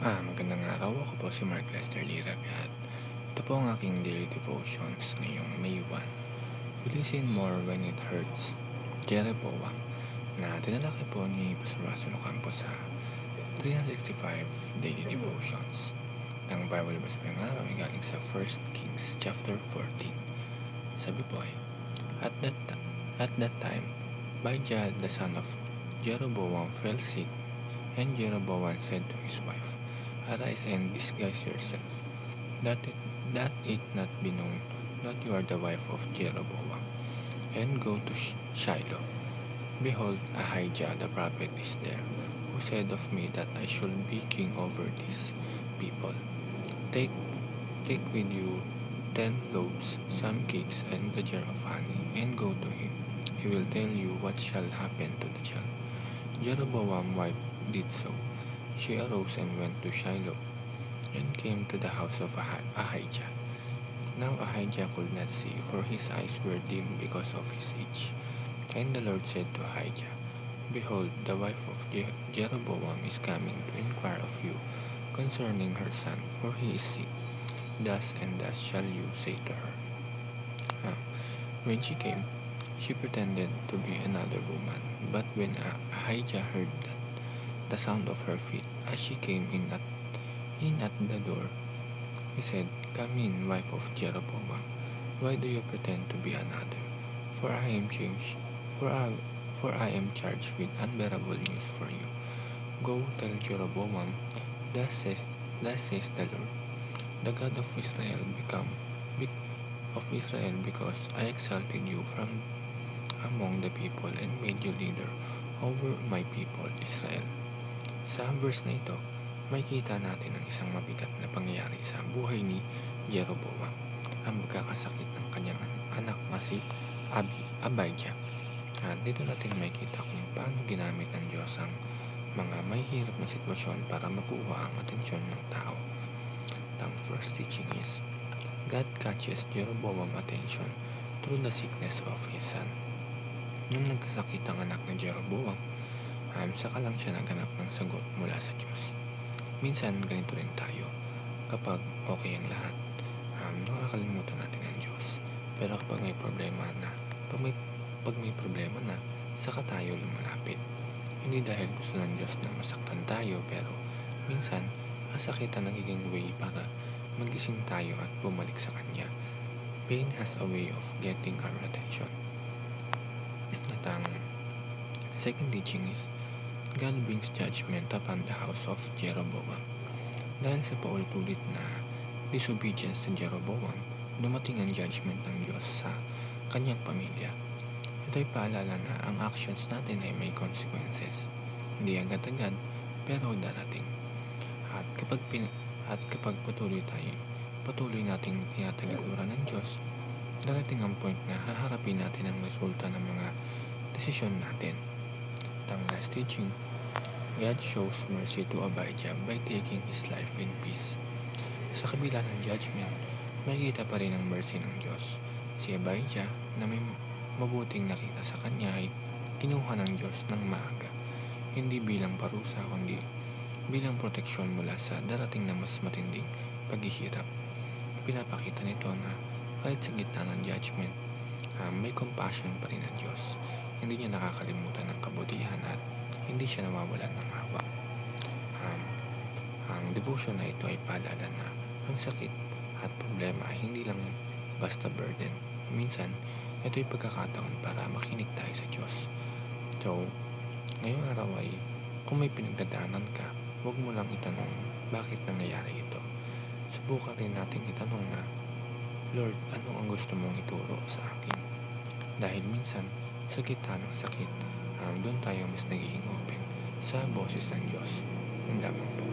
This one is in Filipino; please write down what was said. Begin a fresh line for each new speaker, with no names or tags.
Magandang araw. Ako po si Mark Lester Lirag at ito po ang aking daily devotions ngayong May 1. We listen more when it hurts. Jeroboam na tinalaki po ni Pastor Russell Ocampo sa 365 Daily Devotions. Ang Bible verse po yung araw ay galing sa 1 Kings chapter 14. Sabi po ay, At that time, Abijah the son of Jeroboam fell sick, and Jeroboam said to his wife, Arise and disguise yourself, that it not be known that you are the wife of Jeroboam, and go to Shiloh. Behold, Ahijah the prophet is there, who said of me that I should be king over these people. Take with you 10 loaves, some cakes, and a jar of honey, and go to him. He will tell you what shall happen to the child. Jeroboam's wife did so. She arose and went to Shiloh, and came to the house of Ahijah. Now Ahijah could not see, for his eyes were dim because of his age. And the Lord said to Ahijah, Behold, the wife of Jeroboam is coming to inquire of you concerning her son, for he is sick. Thus and thus shall you say to her. When she came, she pretended to be another woman. But when Ahijah heard the sound of her feet as she came in at the door, he said, Come in, wife of Jeroboam. Why do you pretend to be another? For I am charged with unbearable news for you. Go tell Jeroboam, thus says the Lord, the God of Israel, because I exalted you from among the people and made you leader over my people Israel. Sa verse na ito, makikita natin ang isang mabigat na pangyayari sa buhay ni Jeroboam, ang pagkakasakit ng kanyang anak na si Abijah. At dito natin makikita kung paano ginamit ng Diyos ang mga may hirap na sitwasyon para makuha ang atensyon ng tao. Ang first teaching is, God catches Jeroboam's attention through the sickness of his son. Nung nagkasakit ang anak ni Jeroboam, saka lang siya naghanap ng sagot mula sa Diyos. Minsan ganito rin tayo. Kapag okay ang lahat, nakakalimutan natin ang Diyos. Pero kapag may problema na, saka tayo lumalapit. Hindi dahil gusto ng Diyos na masaktan tayo, pero minsan, ang sakit ang nagiging way para magising tayo at bumalik sa Kanya. Pain has a way of getting our attention. At ang second teaching is, God brings judgment upon the house of Jeroboam. Dahil sa paulit-ulit na disobedience ni Jeroboam, dumating ang judgment ng Diyos sa kanyang pamilya. Ito'y paalala na ang actions natin ay may consequences. Hindi agad-agad, pero darating. At kapag patuloy nating tinatalikuran ng Diyos, darating ang point na haharapin natin ang resulta ng mga desisyon natin. Ang last teaching, God shows mercy to Abijah by taking his life in peace. Sa kabila ng judgment, makikita pa rin ang mercy ng Diyos. Si Abijah, na may mabuting nakita sa kanya, ay kinuha ng Diyos ng maaga. Hindi bilang parusa, kundi bilang proteksyon mula sa darating na mas matinding paghihirap. Pinapakita nito na kahit sa gitna ng judgment, may compassion pa rin ang Diyos. Hindi niya nakakalimutan ng kabutihan at hindi siya nawawalan ng hawa. Ang devotion na ito ay paalala na ang sakit at problema ay hindi lang basta burden. Minsan, ito'y pagkakataon para makinig tayo sa Diyos. So, ngayong araw ay kung may pinagdadaanan ka, huwag mo lang itanong bakit nangyayari ito. Subukan rin natin itanong na, Lord, ano ang gusto mong ituro sa akin? Dahil minsan, sa gitna ng sakit, doon tayo mas nagiging open sa boses ng Diyos. Ang lamang po.